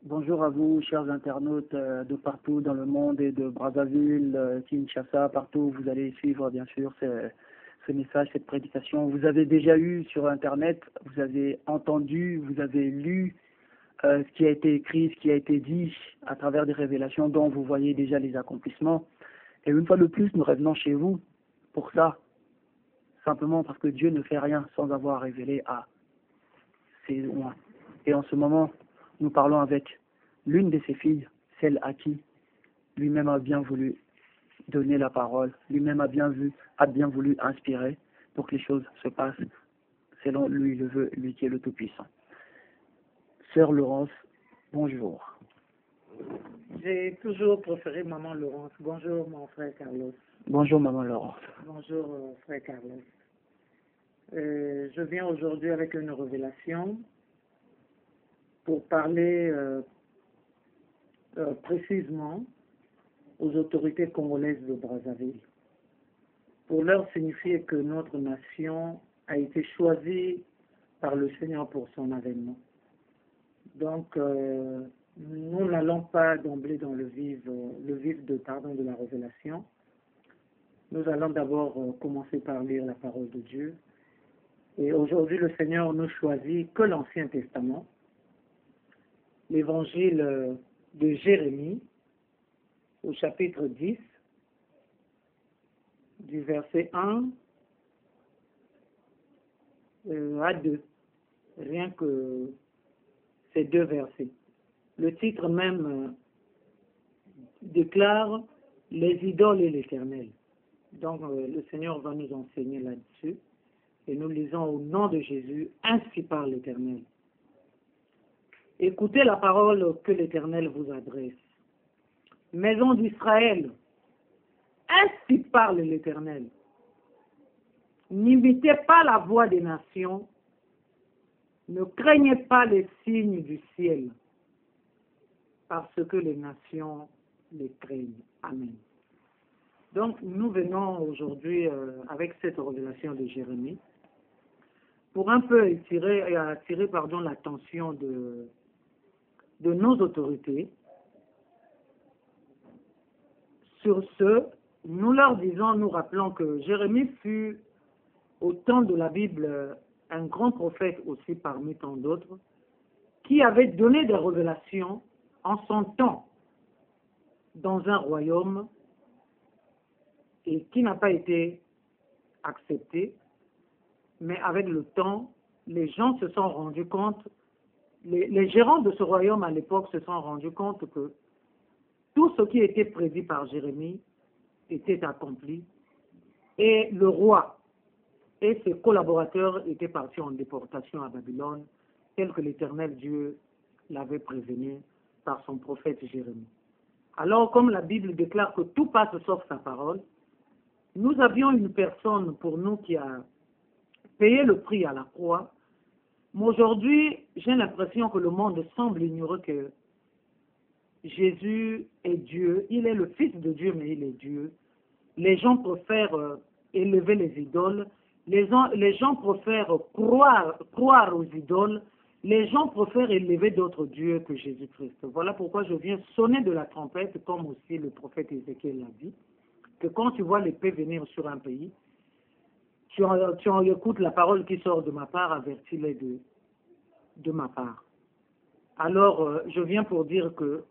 Bonjour à vous, chers internautes de partout dans le monde et de Brazzaville, Kinshasa, partout où vous allez suivre bien sûr ce message, cette prédication. Vous avez déjà eu sur Internet, vous avez entendu, vous avez lu ce qui a été écrit, ce qui a été dit à travers des révélations dont vous voyez déjà les accomplissements. Et une fois de plus, nous revenons chez vous pour ça, simplement parce que Dieu ne fait rien sans avoir révélé à ses loin. Et en ce moment, nous parlons avec l'une de ses filles, celle à qui lui-même a bien voulu donner la parole, lui-même a bien voulu inspirer pour que les choses se passent selon lui le veut, lui qui est le Tout-Puissant. Sœur Laurence, bonjour. J'ai toujours préféré Maman Laurence. Bonjour mon frère Carlos. Bonjour Maman Laurence. Bonjour frère Carlos. Je viens aujourd'hui avec une révélation pour parler précisément aux autorités congolaises de Brazzaville, pour leur signifier que notre nation a été choisie par le Seigneur pour son avènement. Donc, nous n'allons pas d'emblée dans le vif de la révélation. Nous allons d'abord commencer par lire la parole de Dieu. Et aujourd'hui, le Seigneur ne choisit que l'Ancien Testament, l'évangile de Jérémie, au chapitre 10, du verset 1 à 2, rien que ces deux versets. Le titre même déclare « Les idoles et l'Éternel ». Donc le Seigneur va nous enseigner là-dessus. Et nous lisons au nom de Jésus, ainsi parle l'Éternel. Écoutez la parole que l'Éternel vous adresse. Maison d'Israël, ainsi parle l'Éternel. N'imitez pas la voix des nations, ne craignez pas les signes du ciel, parce que les nations les craignent. Amen. Donc, nous venons aujourd'hui avec cette révélation de Jérémie pour un peu attirer l'attention de nos autorités. Sur ce, nous leur disons, nous rappelons que Jérémie fut, au temps de la Bible, un grand prophète aussi parmi tant d'autres, qui avait donné des révélations en son temps dans un royaume et qui n'a pas été accepté. Mais avec le temps, les gens se sont rendus compte, les gérants de ce royaume à l'époque se sont rendus compte que tout ce qui était prédit par Jérémie était accompli et le roi et ses collaborateurs étaient partis en déportation à Babylone, tel que l'Éternel Dieu l'avait prévenu par son prophète Jérémie. Alors, comme la Bible déclare que tout passe sauf sa parole, nous avions une personne pour nous qui a payé le prix à la croix, mais aujourd'hui, j'ai l'impression que le monde semble ignorer que Jésus est Dieu, il est le Fils de Dieu, mais il est Dieu. Les gens préfèrent élever les idoles, les gens préfèrent croire aux idoles, les gens préfèrent élever d'autres dieux que Jésus-Christ. Voilà pourquoi je viens sonner de la trompette, comme aussi le prophète Ézéchiel l'a dit, que quand tu vois l'épée venir sur un pays, tu en écoutes la parole qui sort de ma part, avertis-les de ma part. Alors, je viens pour dire que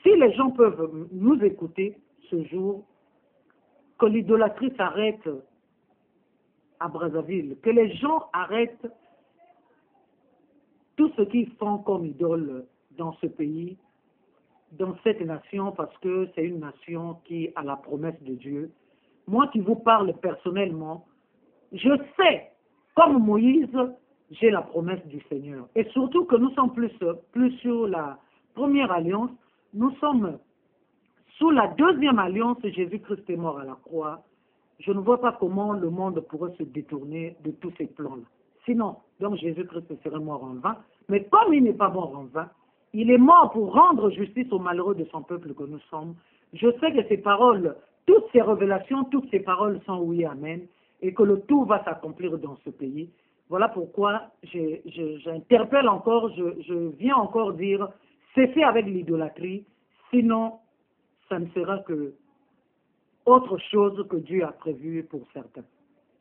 si les gens peuvent nous écouter ce jour, que l'idolâtrie s'arrête à Brazzaville, que les gens arrêtent tout ce qu'ils font comme idole dans ce pays, dans cette nation, parce que c'est une nation qui a la promesse de Dieu. Moi qui vous parle personnellement, je sais, comme Moïse, j'ai la promesse du Seigneur. Et surtout que nous sommes plus sur la première alliance, nous sommes sous la deuxième alliance, Jésus-Christ est mort à la croix. Je ne vois pas comment le monde pourrait se détourner de tous ces plans-là. Sinon, donc Jésus-Christ serait mort en vain. Mais comme il n'est pas mort en vain, il est mort pour rendre justice aux malheureux de son peuple que nous sommes. Je sais que ces paroles, toutes ces révélations, toutes ces paroles sont oui, amen, et que le tout va s'accomplir dans ce pays. Voilà pourquoi j'interpelle encore, je viens encore dire, cessez avec l'idolâtrie, sinon ça ne sera que autre chose que Dieu a prévu pour certains.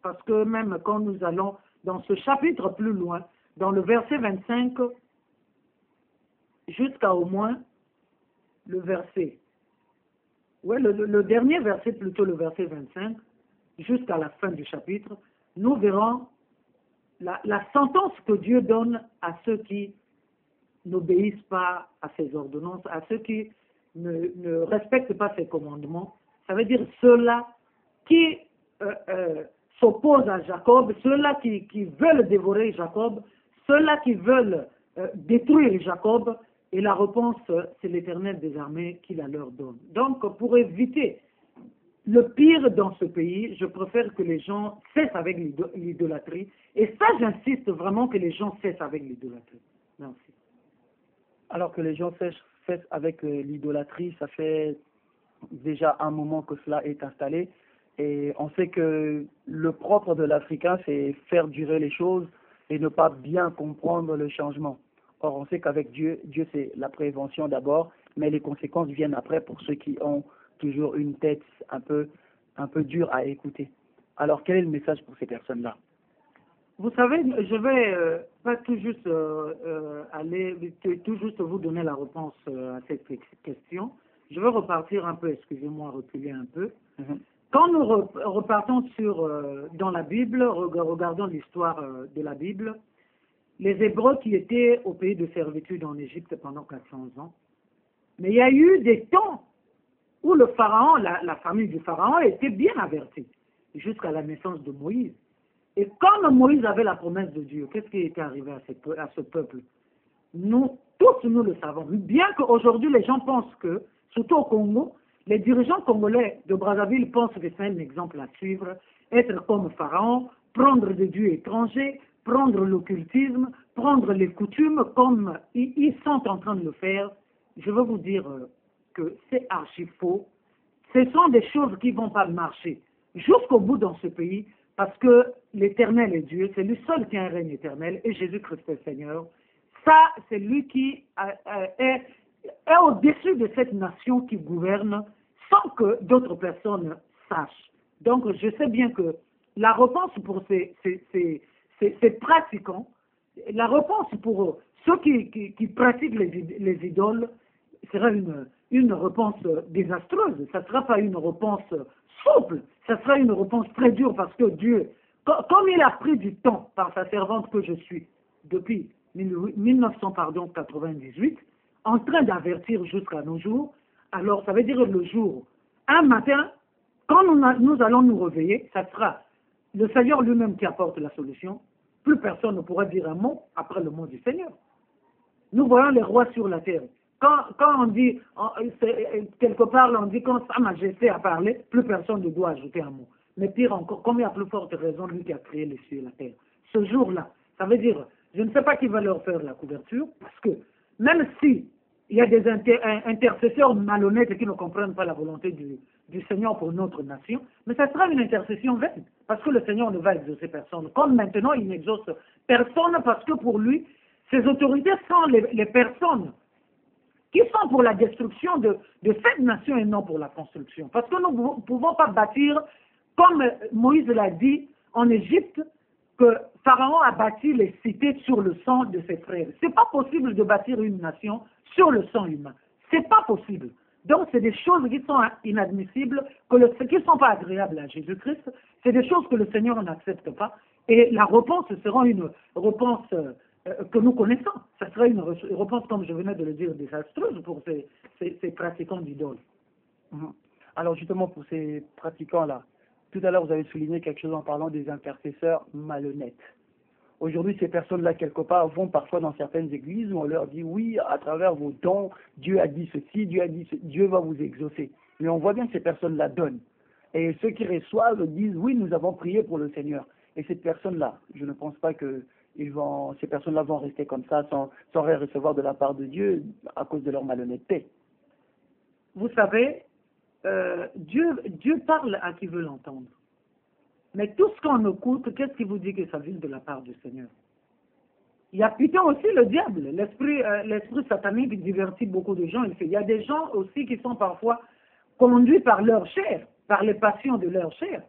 Parce que même quand nous allons dans ce chapitre plus loin, dans le verset 25, jusqu'à au moins le verset, le dernier verset, plutôt le verset 25, jusqu'à la fin du chapitre, nous verrons la sentence que Dieu donne à ceux qui n'obéissent pas à ses ordonnances, à ceux qui ne respectent pas ses commandements. Ça veut dire ceux-là qui s'opposent à Jacob, ceux-là qui veulent dévorer Jacob, ceux-là qui veulent détruire Jacob, et la réponse, c'est l'Éternel des armées qui la leur donne. Donc, pour éviter le pire dans ce pays, je préfère que les gens cessent avec l'idolâtrie, et ça, j'insiste vraiment que les gens cessent avec l'idolâtrie. Merci. Alors que les gens cessent avec l'idolâtrie, ça fait déjà un moment que cela est installé. Et on sait que le propre de l'Africain, c'est faire durer les choses et ne pas bien comprendre le changement. Or, on sait qu'avec Dieu, c'est la prévention d'abord, mais les conséquences viennent après pour ceux qui ont toujours une tête un peu dure à écouter. Alors, quel est le message pour ces personnes-là? Vous savez, je vais pas tout juste tout juste vous donner la réponse à cette question. Je vais repartir un peu, excusez-moi, reculer un peu. Quand nous repartons dans la Bible, regardons l'histoire de la Bible, les Hébreux qui étaient au pays de servitude en Égypte pendant 400 ans, mais il y a eu des temps où le Pharaon, la famille du Pharaon était bien avertie, jusqu'à la naissance de Moïse. Et quand Moïse avait la promesse de Dieu, qu'est-ce qui était arrivé à ce peuple? Tous nous le savons. Bien qu'aujourd'hui les gens pensent que, surtout au Congo, les dirigeants congolais de Brazzaville pensent que c'est un exemple à suivre, être comme Pharaon, prendre des dieux étrangers, prendre l'occultisme, prendre les coutumes comme ils sont en train de le faire. Je veux vous dire que c'est archi faux. Ce sont des choses qui ne vont pas marcher jusqu'au bout dans ce pays, parce que l'Éternel est Dieu, c'est lui seul qui a un règne éternel, et Jésus-Christ est Seigneur. Ça, c'est lui qui est au-dessus de cette nation qui gouverne sans que d'autres personnes sachent. Donc, je sais bien que la réponse pour ces pratiquants, la réponse pour ceux qui pratiquent les idoles sera une réponse désastreuse. Ça ne sera pas une réponse souple, ça sera une réponse très dure parce que Dieu, comme il a pris du temps par sa servante que je suis depuis 1998, en train d'avertir jusqu'à nos jours, alors ça veut dire le jour, un matin, quand nous allons nous réveiller, ça sera le Seigneur lui-même qui apporte la solution. Plus personne ne pourra dire un mot après le mot du Seigneur. Nous voyons les rois sur la terre. Quand on dit, quelque part, on dit quand Sa Majesté a parlé, plus personne ne doit ajouter un mot. Mais pire encore, comme il y a plus forte raison, lui qui a créé les cieux et la terre. Ce jour-là, ça veut dire, je ne sais pas qui va leur faire la couverture, parce que même si il y a des intercesseurs malhonnêtes qui ne comprennent pas la volonté du Seigneur pour notre nation, mais ça sera une intercession vaine, parce que le Seigneur ne va exaucer personne. Comme maintenant, il n'exauce personne, parce que pour lui, ses autorités sont les personnes qui sont pour la destruction de cette nation et non pour la construction. Parce que nous ne pouvons pas bâtir, comme Moïse l'a dit en Égypte, que Pharaon a bâti les cités sur le sang de ses frères. Ce n'est pas possible de bâtir une nation sur le sang humain. Ce n'est pas possible. Donc, c'est des choses qui sont inadmissibles, qui ne sont pas agréables à Jésus-Christ. C'est des choses que le Seigneur n'accepte pas. Et la réponse sera une réponse que nous connaissons. Ça sera une réponse, comme je venais de le dire, désastreuse pour ces pratiquants d'idoles. Alors, justement, pour ces pratiquants-là, tout à l'heure, vous avez souligné quelque chose en parlant des intercesseurs malhonnêtes. Aujourd'hui, ces personnes-là, quelque part, vont parfois dans certaines églises où on leur dit, oui, à travers vos dons, Dieu a dit ceci, Dieu va vous exaucer. Mais on voit bien que ces personnes-là donnent. Et ceux qui reçoivent disent, oui, nous avons prié pour le Seigneur. Et cette personne-là, je ne pense pas que ces personnes-là vont rester comme ça sans rien recevoir de la part de Dieu à cause de leur malhonnêteté. Vous savez, Dieu parle à qui veut l'entendre. Mais tout ce qu'on écoute, qu'est-ce qui vous dit que ça vient de la part du Seigneur? Il y a Python aussi, le diable, l'esprit satanique divertit beaucoup de gens. Il y a des gens aussi qui sont parfois conduits par leur chair, par les passions de leur chair,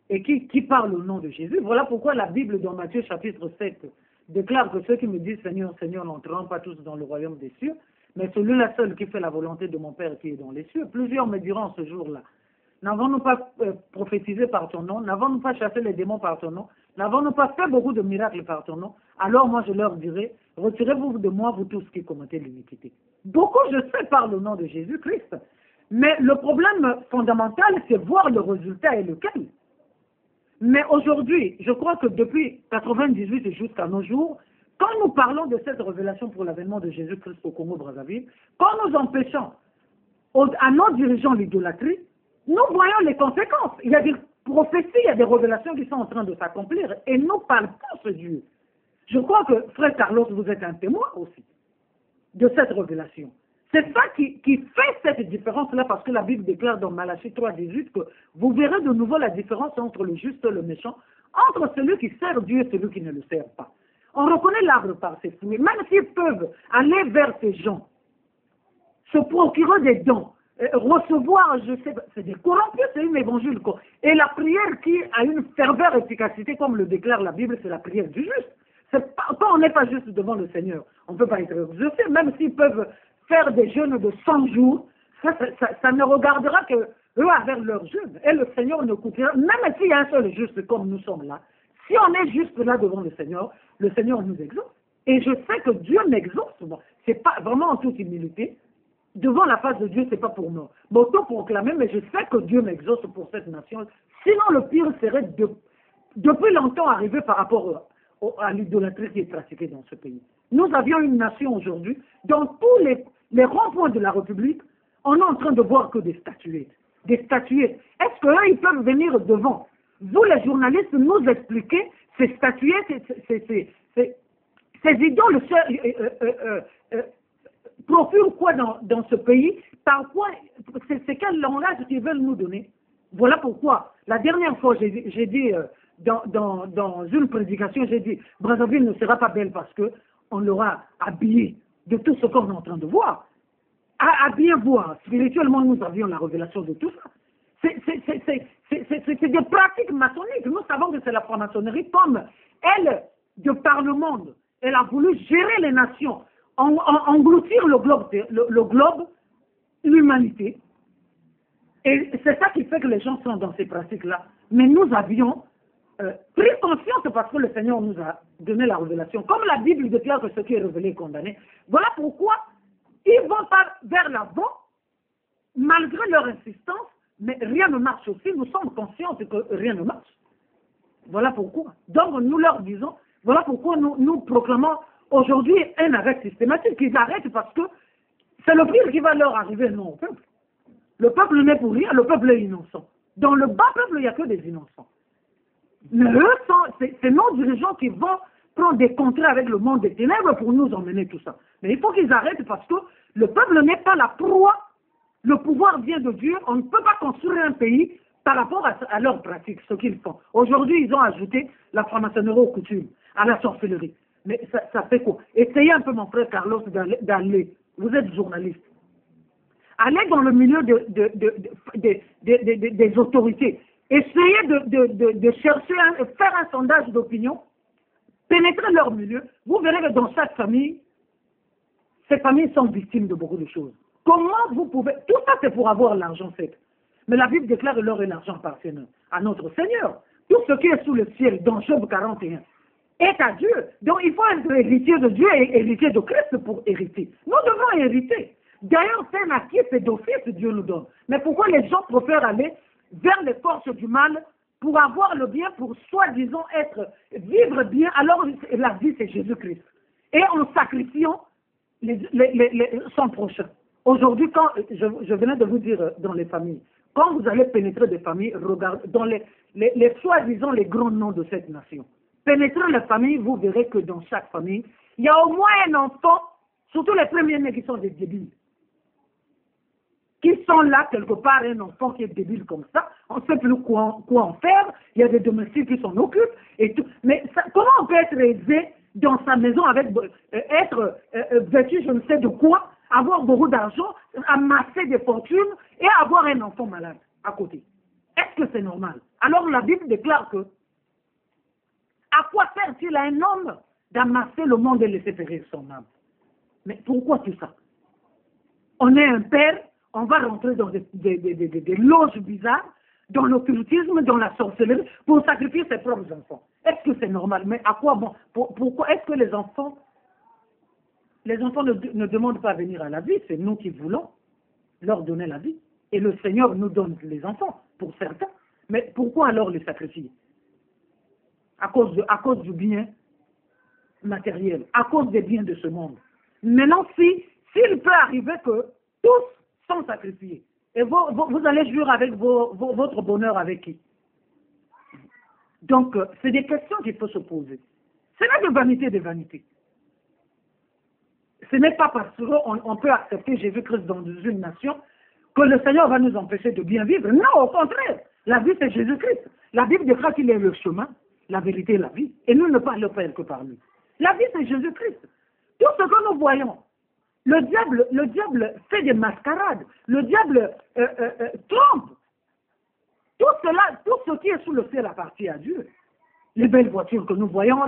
et qui parlent au nom de Jésus. Voilà pourquoi la Bible dans Matthieu chapitre 7 déclare que ceux qui me disent Seigneur, Seigneur n'entreront pas tous dans le royaume des cieux, mais celui-là seul qui fait la volonté de mon Père qui est dans les cieux. Plusieurs me diront ce jour-là, n'avons-nous pas prophétisé par ton nom, n'avons-nous pas chassé les démons par ton nom, n'avons-nous pas fait beaucoup de miracles par ton nom? Alors moi je leur dirai, retirez-vous de moi, vous tous qui commettez l'iniquité. Beaucoup, je sais, parlent au nom de Jésus-Christ, mais le problème fondamental, c'est voir le résultat et lequel. Mais aujourd'hui, je crois que depuis 98 et jusqu'à nos jours, quand nous parlons de cette révélation pour l'avènement de Jésus-Christ au Congo-Brazzaville, quand nous empêchons à nos dirigeants l'idolâtrie, nous voyons les conséquences. Il y a des prophéties, il y a des révélations qui sont en train de s'accomplir et nous parlons ce Dieu. Je crois que, frère Carlos, vous êtes un témoin aussi de cette révélation. C'est ça qui fait cette différence-là, parce que la Bible déclare dans Malachie 3,18 que vous verrez de nouveau la différence entre le juste et le méchant, entre celui qui sert Dieu et celui qui ne le sert pas. On reconnaît l'arbre par ses fruits. Même s'ils peuvent aller vers ces gens, se procurer des dons, recevoir, je sais pas, c'est des corrompus, c'est une évangile. Et la prière qui a une ferveur efficacité, comme le déclare la Bible, c'est la prière du juste. Quand on n'est pas juste devant le Seigneur, on ne peut pas être exaucé, même s'ils peuvent faire des jeûnes de 100 jours, ça ne regardera que eux avec leur jeûne. Et le Seigneur ne coupera, même s'il y a un seul juste comme nous sommes là, si on est juste là devant le Seigneur nous exauce. Et je sais que Dieu m'exauce. Bon, c'est pas vraiment en toute humilité. Devant la face de Dieu, c'est pas pour moi. M'auto-proclamer, mais je sais que Dieu m'exauce pour cette nation. Sinon, le pire serait depuis longtemps arrivé par rapport à l'idolâtrie qui est pratiquée dans ce pays. Nous avions une nation aujourd'hui, dans tous les ronds-points de la République, on est en train de voir que des statuettes. Des statuettes. Est-ce qu'eux, ils peuvent venir devant vous, les journalistes, nous expliquer ces statuettes, ces idoles procurent quoi dans ce pays? Par quoi? C'est quel langage qu'ils veulent nous donner? Voilà pourquoi, la dernière fois, j'ai dit dans une prédication, j'ai dit, Brazzaville ne sera pas belle parce qu'on l'aura habillé de tout ce qu'on est en train de voir. À bien voir, spirituellement, nous avions la révélation de tout ça. C'est des pratiques maçonniques. Nous savons que c'est la franc-maçonnerie, comme elle, de par le monde, elle a voulu gérer les nations, engloutir le globe, l'humanité. Et c'est ça qui fait que les gens sont dans ces pratiques-là. Mais nous avions pris conscience parce que le Seigneur nous a donné la révélation. Comme la Bible déclare que ce qui est révélé est condamné. Voilà pourquoi ils vont pas vers l'avant, malgré leur insistance, mais rien ne marche aussi. Nous sommes conscients que rien ne marche. Voilà pourquoi. Donc nous leur disons, voilà pourquoi nous proclamons aujourd'hui un arrêt systématique. Ils arrêtent parce que c'est le pire qui va leur arriver, non au peuple. Le peuple n'est pour rien, le peuple est innocent. Dans le bas peuple, il n'y a que des innocents. Mais eux, c'est nos dirigeants qui vont prendre des contrats avec le monde des ténèbres pour nous emmener tout ça. Mais il faut qu'ils arrêtent parce que le peuple n'est pas la proie. Le pouvoir vient de Dieu. On ne peut pas construire un pays par rapport à leurs pratiques, ce qu'ils font. Aujourd'hui, ils ont ajouté la franc-maçonnerie aux coutumes, à la sorcellerie. Mais ça fait quoi? Essayez un peu, mon frère Carlos, d'aller. Vous êtes journaliste. Allez dans le milieu des autorités. Essayez de chercher, faire un sondage d'opinion, pénétrer leur milieu. Vous verrez que dans chaque famille, ces familles sont victimes de beaucoup de choses. Comment vous pouvez... Tout ça, c'est pour avoir l'argent sec. Mais la Bible déclare que l'or et l'argent appartiennent à notre Seigneur. Tout ce qui est sous le ciel, dans Job 41, est à Dieu. Donc, il faut être héritier de Dieu et héritier de Christ pour hériter. Nous devons hériter. D'ailleurs, c'est un acquis, c'est d'office que Dieu nous donne. Mais pourquoi les gens préfèrent aller vers les forces du mal pour avoir le bien, pour soi-disant vivre bien, alors la vie, c'est Jésus-Christ. Et en sacrifiant son prochain. Aujourd'hui, quand je venais de vous dire dans les familles, quand vous allez pénétrer des familles, regardez, dans les soi-disant les grands noms de cette nation, pénétrez les familles, vous verrez que dans chaque famille, il y a au moins un enfant, surtout les premiers-nés qui sont des débiles, qui sont là quelque part, un enfant qui est débile comme ça, on ne sait plus quoi en faire, il y a des domestiques qui s'en occupent, et tout. Mais ça, comment on peut être aisé dans sa maison avec être vêtu je ne sais de quoi, avoir beaucoup d'argent, amasser des fortunes et avoir un enfant malade à côté. Est-ce que c'est normal? Alors la Bible déclare que à quoi sert-il à un homme d'amasser le monde et laisser périr son âme? Mais pourquoi tout ça? On est un père, on va rentrer dans des loges bizarres, dans l'occultisme, dans la sorcellerie, pour sacrifier ses propres enfants. Est-ce que c'est normal? Mais à quoi bon? Pourquoi est-ce que les enfants ne demandent pas à venir à la vie? C'est nous qui voulons leur donner la vie. Et le Seigneur nous donne les enfants, pour certains. Mais pourquoi alors les sacrifier? À cause du bien matériel, à cause des biens de ce monde. Maintenant, s'il peut arriver que tous sont sacrifiés, et vous allez jouir avec votre bonheur avec qui? Donc, c'est des questions qu'il faut se poser. Ce n'est de vanité de vanité. Ce n'est pas parce qu'on peut accepter Jésus-Christ dans une nation que le Seigneur va nous empêcher de bien vivre. Non, au contraire. La vie, c'est Jésus-Christ. La Bible déclare qu'il est le chemin, la vérité et la vie. Et nous ne parlons pas que par lui. La vie, c'est Jésus-Christ. Tout ce que nous voyons, le diable fait des mascarades. Le diable trompe. Tout ce qui est sous le ciel appartient à Dieu. Les belles voitures que nous voyons,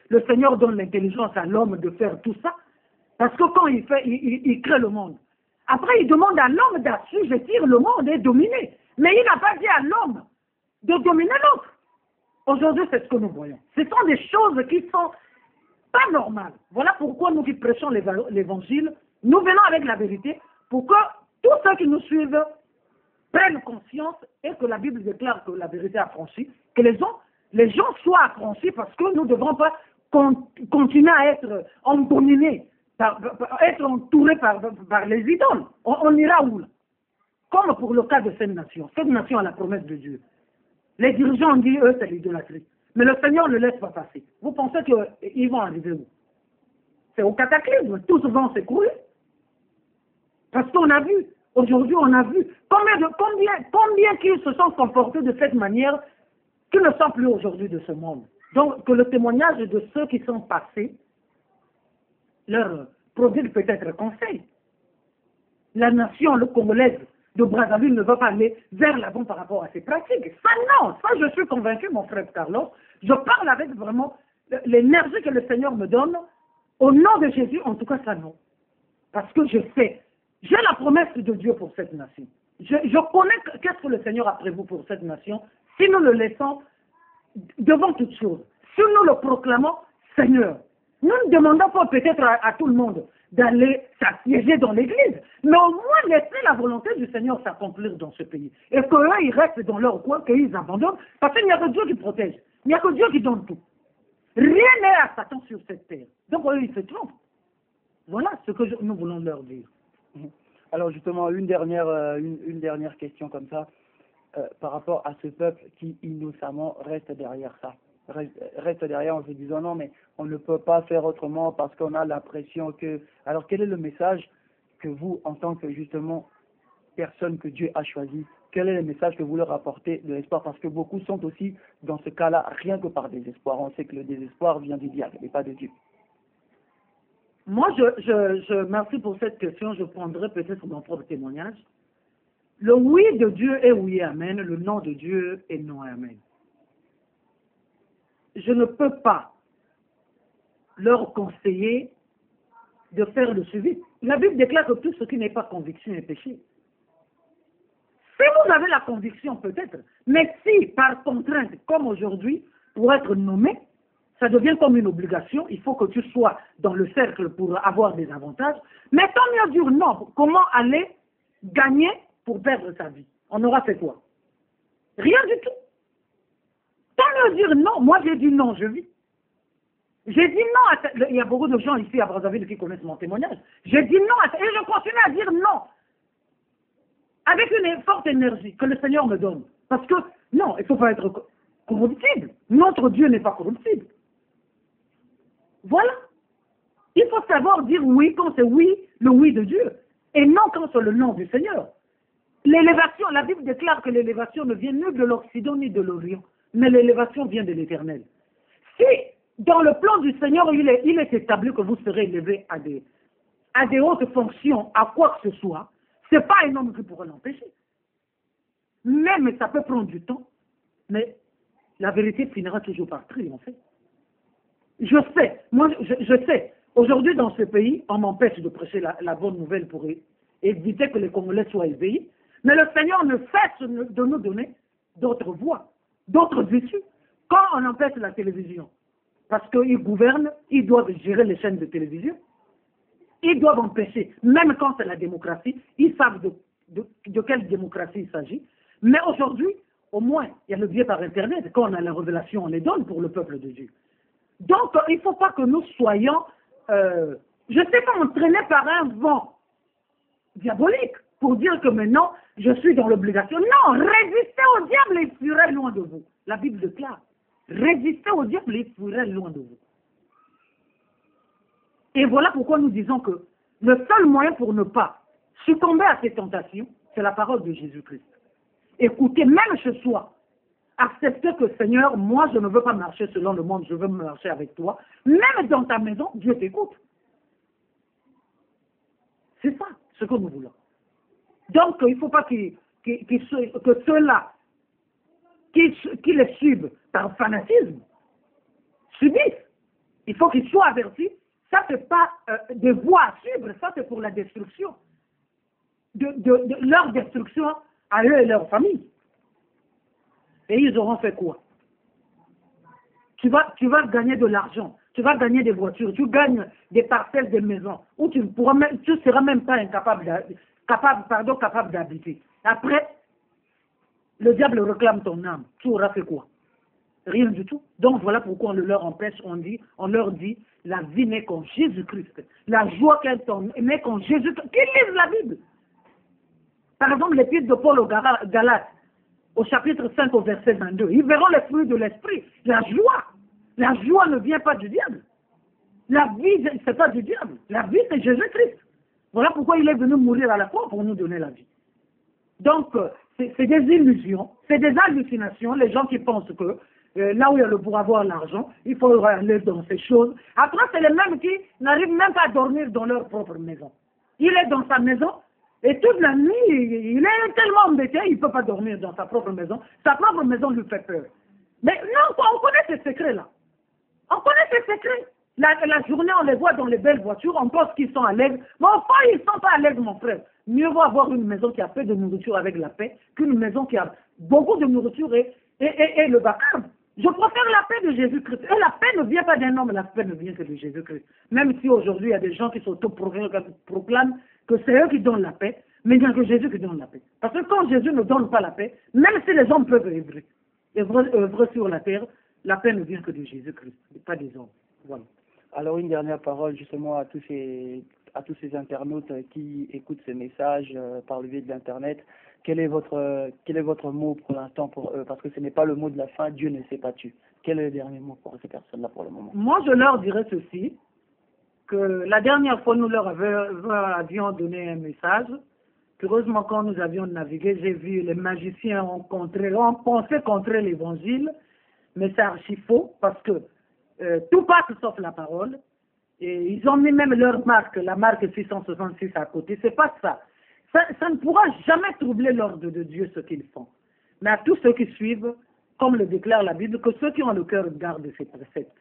le Seigneur donne l'intelligence à l'homme de faire tout ça. Parce que quand il crée le monde, après il demande à l'homme d'assujettir le monde et dominer. Mais il n'a pas dit à l'homme de dominer l'autre. Aujourd'hui, c'est ce que nous voyons. Ce sont des choses qui sont pas normales. Voilà pourquoi nous qui prêchons l'évangile, nous venons avec la vérité pour que tous ceux qui nous suivent prennent conscience et que la Bible déclare que la vérité a franchi, que les gens soient affranchis parce que nous ne devrons pas continuer à être dominés, être entourés par les idoles. On ira où là? Comme pour le cas de cette nation. Cette nation a la promesse de Dieu. Les dirigeants ont dit, eux, c'est l'idolâtrie. Mais le Seigneur ne laisse pas passer. Vous pensez qu'ils vont arriver où? C'est au cataclysme. Tous vont s'écrouler. Parce qu'on a vu, aujourd'hui on a vu, combien qu'ils se sont comportés de cette manière qu'ils ne sont plus aujourd'hui de ce monde. Donc, que le témoignage de ceux qui sont passés leur produit peut-être conseil. La nation, le Congolais de Brazzaville ne va pas aller vers l'avant par rapport à ces pratiques. Ça, non, ça je suis convaincu, mon frère Carlos. Je parle avec vraiment l'énergie que le Seigneur me donne. Au nom de Jésus, en tout cas, ça non. Parce que je sais, j'ai la promesse de Dieu pour cette nation. Je connais qu'est-ce que le Seigneur a prévu pour cette nation. Si nous le laissons devant toute chose, si nous le proclamons, Seigneur, nous ne demandons pas peut-être à tout le monde d'aller s'assiéger dans l'église, mais au moins laisser la volonté du Seigneur s'accomplir dans ce pays. Et qu'eux, ils restent dans leur coin, qu'ils abandonnent, parce qu'il n'y a que Dieu qui protège. Il n'y a que Dieu qui donne tout. Rien n'est à Satan sur cette terre. Donc eux, ils se trompent. Voilà ce que nous voulons leur dire. Alors justement, une dernière question comme ça, par rapport à ce peuple qui innocemment reste derrière ça. Reste derrière en se disant non mais on ne peut pas faire autrement parce qu'on a l'impression que... Alors quel est le message que vous, en tant que justement personne que Dieu a choisie, quel est le message que vous leur apportez de l'espoir? Parce que beaucoup sont aussi dans ce cas-là rien que par désespoir. On sait que le désespoir vient du diable et pas de Dieu. Moi, merci pour cette question. Je prendrai peut-être mon propre témoignage. Le oui de Dieu est oui et amen. Le non de Dieu est non et amen. Je ne peux pas leur conseiller de faire le suivi. La Bible déclare que tout ce qui n'est pas conviction est péché. Si vous avez la conviction, peut-être, mais si par contrainte, comme aujourd'hui, pour être nommé, ça devient comme une obligation, il faut que tu sois dans le cercle pour avoir des avantages, mais tant mieux dire non. Comment aller gagner pour perdre sa vie? On aura fait quoi? Rien du tout. Tant mieux dire non. Moi, j'ai dit non, je vis. J'ai dit non. Il y a beaucoup de gens ici à Brazzaville qui connaissent mon témoignage. J'ai dit non et je continue à dire non. Avec une forte énergie que le Seigneur me donne. Parce que, non, il ne faut pas être corruptible. Notre Dieu n'est pas corruptible. Voilà. Il faut savoir dire oui quand c'est oui, le oui de Dieu. Et non quand c'est le non du Seigneur. L'élévation, la Bible déclare que l'élévation ne vient ni de l'Occident ni de l'Orient. Mais l'élévation vient de l'Éternel. Si Dans le plan du Seigneur, il est établi que vous serez élevé à des hautes fonctions, à quoi que ce soit. Ce n'est pas un homme qui pourrait l'empêcher. Même ça peut prendre du temps, mais la vérité finira toujours par triompher. Je sais, moi je sais, aujourd'hui dans ce pays, on m'empêche de prêcher la bonne nouvelle pour éviter que les Congolais soient éveillés, mais le Seigneur ne cesse de nous donner d'autres voies, d'autres issues. Quand on empêche la télévision, parce qu'ils gouvernent, ils doivent gérer les chaînes de télévision, ils doivent empêcher, même quand c'est la démocratie, ils savent de quelle démocratie il s'agit, mais aujourd'hui, au moins, il y a le biais par Internet, quand on a la révélation, on les donne pour le peuple de Dieu. Donc, il ne faut pas que nous soyons, je ne sais pas, entraînés par un vent diabolique pour dire que maintenant, je suis dans l'obligation. Non, résistez au diable et il fuirait loin de vous. La Bible déclare, résistez au diable et il fuirait loin de vous. Et voilà pourquoi nous disons que le seul moyen pour ne pas succomber à ces tentations, c'est la parole de Jésus-Christ. Écoutez, même ce soir, acceptez que Seigneur, moi je ne veux pas marcher selon le monde, je veux marcher avec toi. Même dans ta maison, Dieu t'écoute. C'est ça ce que nous voulons. Donc il ne faut pas que ceux-là qui les suivent par fanatisme subissent. Il faut qu'ils soient avertis. Ça, ce n'est pas des voies à suivre, ça c'est pour la destruction. De leur destruction à eux et leur famille. Et ils auront fait quoi? Tu vas gagner de l'argent, tu vas gagner des voitures, tu gagnes des parcelles de maisons, où tu ne seras même pas capable d'habiter. Après, le diable réclame ton âme. Tu auras fait quoi? Rien du tout. Donc voilà pourquoi on leur empêche, on leur dit, la vie n'est qu'en Jésus-Christ. La joie n'est qu'en Jésus-Christ. Qu'ils lisent la Bible. Par exemple, l'épître de Paul aux Galates, au chapitre 5, au verset 22, ils verront les fruits de l'esprit. La joie ne vient pas du diable. La vie, ce n'est pas du diable. La vie, c'est Jésus-Christ. Voilà pourquoi il est venu mourir à la croix pour nous donner la vie. Donc, c'est des illusions, c'est des hallucinations, les gens qui pensent que là où il y a pour avoir l'argent, il faut aller dans ces choses. Après, c'est les mêmes qui n'arrivent même pas à dormir dans leur propre maison. Il est dans sa maison, et toute la nuit, il est tellement embêté, il ne peut pas dormir dans sa propre maison. Sa propre maison lui fait peur. Mais non, on connaît ces secrets-là. On connaît ces secrets. La journée, on les voit dans les belles voitures, on pense qu'ils sont à l'aise. Mais enfin, ils ne sont pas à l'aise, mon frère. Mieux vaut avoir une maison qui a peu de nourriture avec la paix qu'une maison qui a beaucoup de nourriture et le vacarme. Je préfère la paix de Jésus-Christ. Et la paix ne vient pas d'un homme, la paix ne vient que de Jésus-Christ. Même si aujourd'hui, il y a des gens qui s'autoproclament que c'est eux qui donnent la paix, mais il n'y a que Jésus qui donne la paix. Parce que quand Jésus ne donne pas la paix, même si les hommes peuvent œuvrer sur la terre, la paix ne vient que de Jésus-Christ, pas des hommes. Voilà. Alors une dernière parole justement à tous ces internautes qui écoutent ce message par le biais de l'Internet. Quel est votre mot pour l'instant pour eux? Parce que ce n'est pas le mot de la fin, Dieu ne s'est pas tu. Quel est le dernier mot pour ces personnes-là pour le moment? Moi, je leur dirais ceci, que la dernière fois, nous leur avions donné un message. Heureusement, quand nous avions navigué, j'ai vu les magiciens ont pensé contrer l'évangile, mais c'est archi faux, parce que tout passe sauf la parole. Et ils ont mis même leur marque, la marque 666 à côté. C'est pas ça. Ça ne pourra jamais troubler l'ordre de Dieu ce qu'ils font. Mais à tous ceux qui suivent, comme le déclare la Bible, que ceux qui ont le cœur gardent ces préceptes.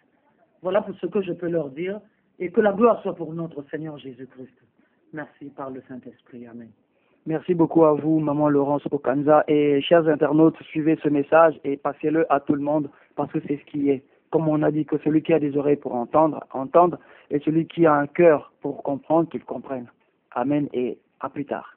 Voilà pour ce que je peux leur dire. Et que la gloire soit pour notre Seigneur Jésus-Christ. Merci par le Saint-Esprit. Amen. Merci beaucoup à vous, Maman Laurence Okanza. Et chers internautes, suivez ce message et passez-le à tout le monde parce que c'est ce qui est. Comme on a dit que celui qui a des oreilles pour entendre, et celui qui a un cœur pour comprendre, qu'il comprenne. Amen et à plus tard.